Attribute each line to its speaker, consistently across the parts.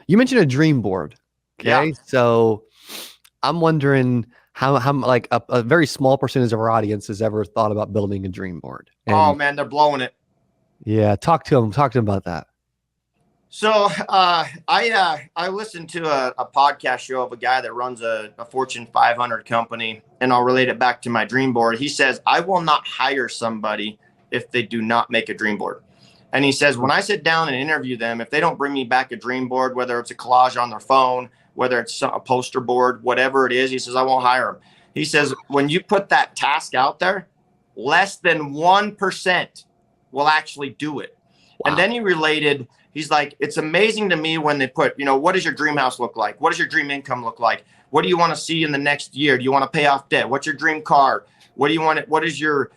Speaker 1: You mentioned a dream board.
Speaker 2: Yeah.
Speaker 1: Okay. So I'm wondering how like a very small percentage of our audience has ever thought about building a dream board.
Speaker 2: Oh
Speaker 1: And
Speaker 2: man, they're blowing it.
Speaker 1: yeah, talk to them about that.
Speaker 2: So I listened to a podcast show of a guy that runs a Fortune 500 company, and I'll relate it back to my dream board. He says, I will not hire somebody if they do not make a dream board. And he says, when I sit down and interview them, if they don't bring me back a dream board, whether it's a collage on their phone, whether it's a poster board, whatever it is, he says, I won't hire them. He says, when you put that task out there, less than 1% will actually do it.
Speaker 1: Wow.
Speaker 2: And then he related, he's like, it's amazing to me when they put, what does your dream house look like? What does your dream income look like? What do you want to see in the next year? Do you want to pay off debt? What's your dream car? What do you want? What is your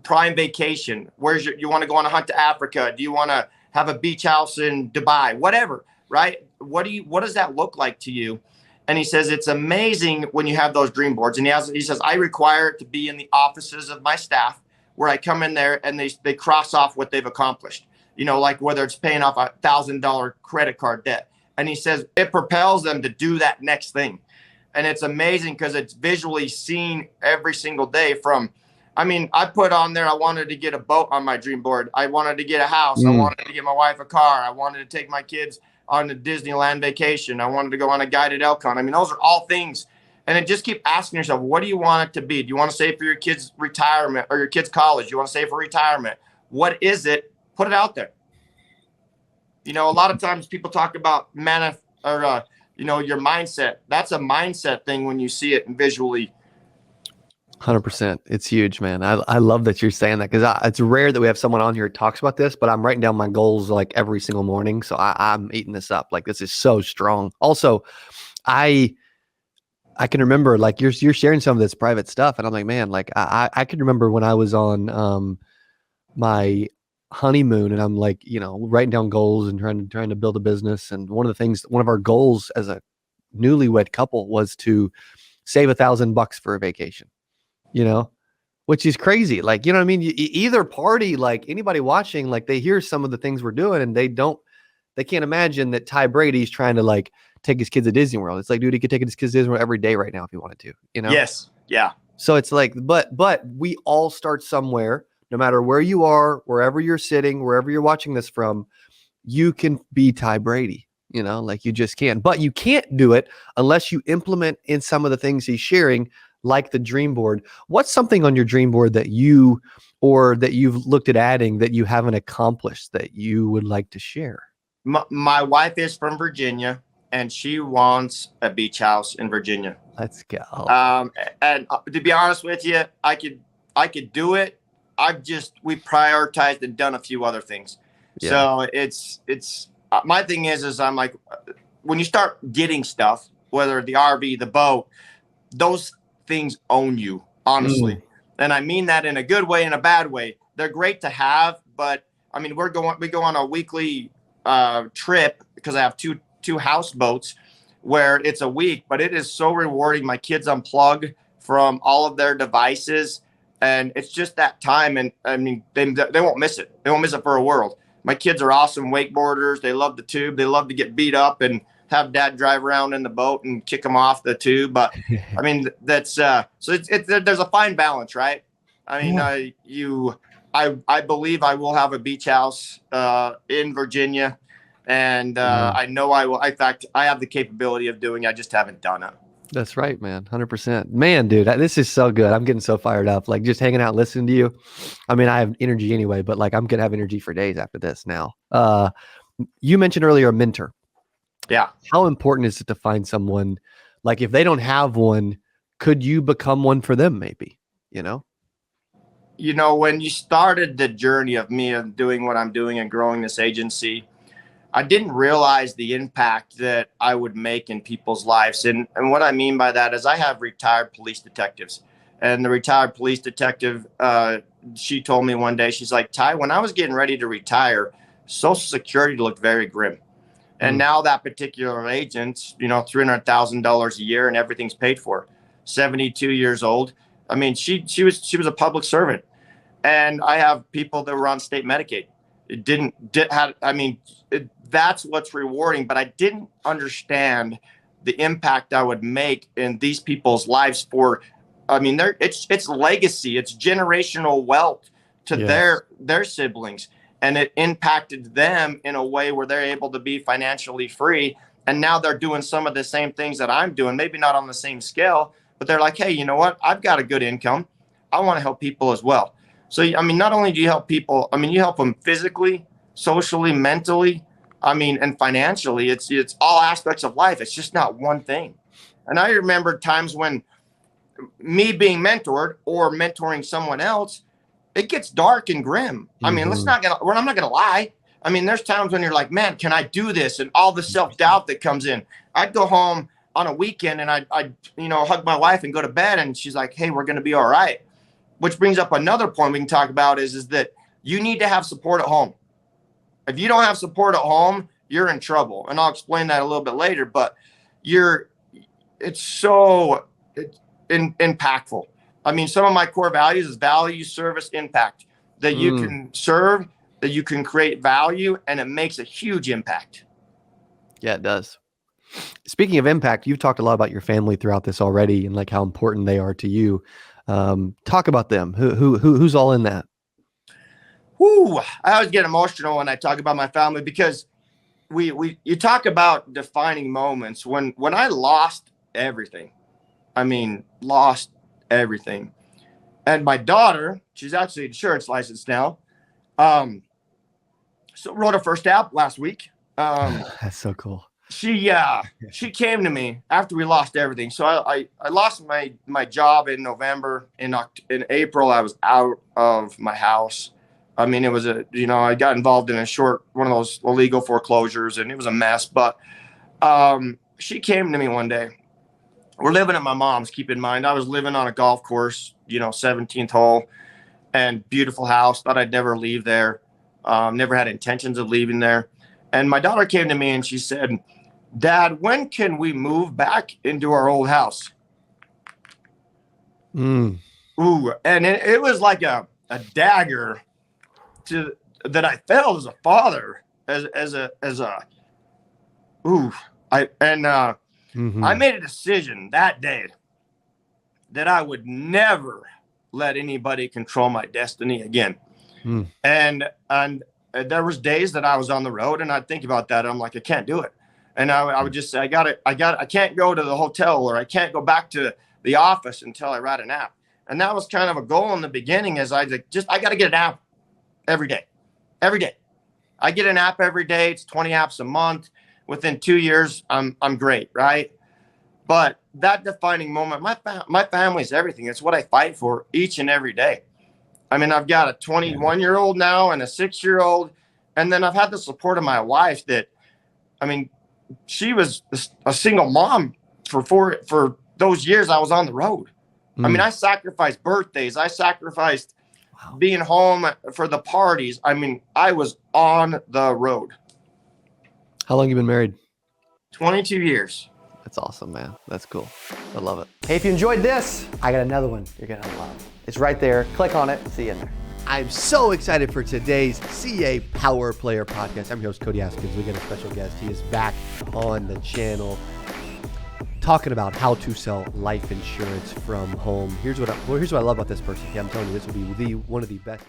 Speaker 2: prime vacation? You want to go on a hunt to Africa? Do you want to have a beach house in Dubai? Whatever, right? What does that look like to you? And he says, it's amazing when you have those dream boards. And he says, I require it to be in the offices of my staff where I come in there and they cross off what they've accomplished. Like whether it's paying off $1,000 credit card debt. And he says it propels them to do that next thing. And it's amazing because it's visually seen every single day I put on there, I wanted to get a boat on my dream board. I wanted to get a house. I wanted to get my wife a car. I wanted to take my kids on a Disneyland vacation. I wanted to go on a guided elk hunt. Those are all things. And then just keep asking yourself, what do you want it to be? Do you want to save for your kids' retirement or your kids' college? Do you want to save for retirement? What is it? Put it out there. A lot of times people talk about your mindset. That's a mindset thing when you see it visually.
Speaker 1: 100%. It's huge, man. I love that you're saying that because it's rare that we have someone on here who talks about this, but I'm writing down my goals like every single morning. So I'm eating this up. Like this is so strong. Also, I can remember like you're sharing some of this private stuff, and I'm like, man, like I can remember when I was on my honeymoon, and I'm like, writing down goals and trying to build a business. And one of our goals as a newlywed couple was to save $1,000 for a vacation. Which is crazy. Like, what I mean? Either party, like anybody watching, like they hear some of the things we're doing and they can't imagine that Ty Brady's trying to like take his kids to Disney World. It's like, dude, he could take his kids to Disney World every day right now if he wanted to,
Speaker 2: Yes. Yeah.
Speaker 1: So it's like, but we all start somewhere, no matter where you are, wherever you're sitting, wherever you're watching this from, you can be Ty Brady, like you just can, but you can't do it unless you implement in some of the things he's sharing, like the dream board. What's something on your dream board that you've looked at adding that you haven't accomplished that you would like to share?
Speaker 2: My wife is from Virginia and she wants a beach house in Virginia.
Speaker 1: Let's go.
Speaker 2: And to be honest with you, I could do it. We prioritized and done a few other things. Yeah. So it's my thing is I'm like, when you start getting stuff, whether the RV, the boat, those things own you, honestly. And I mean that in a good way and a bad way. They're great to have, but we go on a weekly trip because I have two houseboats where it's a week, but it is so rewarding. My kids unplug from all of their devices and it's just that time. And they won't miss it. They won't miss it for a world. My kids are awesome wakeboarders. They love the tube. They love to get beat up and have dad drive around in the boat and kick them off the tube. But that's so there's a fine balance, right? I believe I will have a beach house in Virginia, and I know I will. In fact, I have the capability of doing it. I just haven't done it.
Speaker 1: That's right, man. 100%. Man, dude, this is so good. I'm getting so fired up. Like just hanging out, listening to you. I have energy anyway, but like I'm gonna have energy for days after this now. You mentioned earlier a mentor.
Speaker 2: Yeah.
Speaker 1: How important is it to find someone, like if they don't have one, could you become one for them maybe,
Speaker 2: when you started the journey of me of doing what I'm doing and growing this agency, I didn't realize the impact that I would make in people's lives. And what I mean by that is I have retired police detectives, and the retired police detective, she told me one day, she's like, Ty, when I was getting ready to retire, Social Security looked very grim. And now that particular agent's, $300,000 a year and everything's paid for. 72 years old. She was a public servant. And I have people that were on state Medicaid. It that's what's rewarding, but I didn't understand the impact I would make in these people's lives it's legacy, it's generational wealth to
Speaker 1: Yes.
Speaker 2: their siblings. And it impacted them in a way where they're able to be financially free. And now they're doing some of the same things that I'm doing, maybe not on the same scale, but they're like, hey, you know what? I've got a good income. I want to help people as well. So, not only do you help people, you help them physically, socially, mentally, and financially. It's all aspects of life. It's just not one thing. And I remember times when me being mentored or mentoring someone else, it gets dark and grim. I'm not gonna lie. There's times when you're like, man, can I do this? And all the self-doubt that comes in. I'd go home on a weekend and I'd hug my wife and go to bed, and she's like, hey, we're gonna be all right. Which brings up another point we can talk about is that you need to have support at home. If you don't have support at home, you're in trouble. And I'll explain that a little bit later, but it's so impactful. Some of my core values is value, service, impact, that you can serve, that you can create value, and it makes a huge impact.
Speaker 1: Yeah, it does. Speaking of impact, you've talked a lot about your family throughout this already and like how important they are to you. Talk about them. Who's all in that?
Speaker 2: Whoo! I always get emotional when I talk about my family, because you talk about defining moments when I lost everything. Lost everything. And my daughter, she's actually insurance licensed now. So wrote her first app last week.
Speaker 1: That's so cool.
Speaker 2: She came to me after we lost everything. So I lost my job in November. In April, I was out of my house. It was I got involved in one of those illegal foreclosures, and it was a mess. But she came to me one day. We're living at my mom's. Keep in mind, I was living on a golf course, 17th hole, and beautiful house. Thought I'd never leave there. Never had intentions of leaving there. And my daughter came to me and she said, Dad, when can we move back into our old house? Ooh, and it was like a dagger that I felt as a father, I made a decision that day that I would never let anybody control my destiny again. And there was days that I was on the road and I'd think about that. I'm like, I can't do it. And I would just say, I can't go to the hotel, or I can't go back to the office until I write an app. And that was kind of a goal in the beginning, is I got to get an app every day. I get an app every day. It's 20 apps a month. Within 2 years, I'm great. Right. But that defining moment, my family's everything. It's what I fight for each and every day. I've got a 21-year-old now and a 6-year-old. And then I've had the support of my wife that, she was a single mom for those years I was on the road. I sacrificed birthdays. I sacrificed being home for the parties. I was on the road.
Speaker 1: How long have you been married?
Speaker 2: 22 years.
Speaker 1: That's awesome, man. That's cool. I love it.
Speaker 3: Hey, if you enjoyed this, I got another one you're going to love. It's right there. Click on it. See you in there.
Speaker 1: I'm so excited for today's CA Power Player podcast. I'm your host, Cody Askins. We got a special guest. He is back on the channel talking about how to sell life insurance from home. Here's what I love about this person. Okay, I'm telling you, this will be one of the best.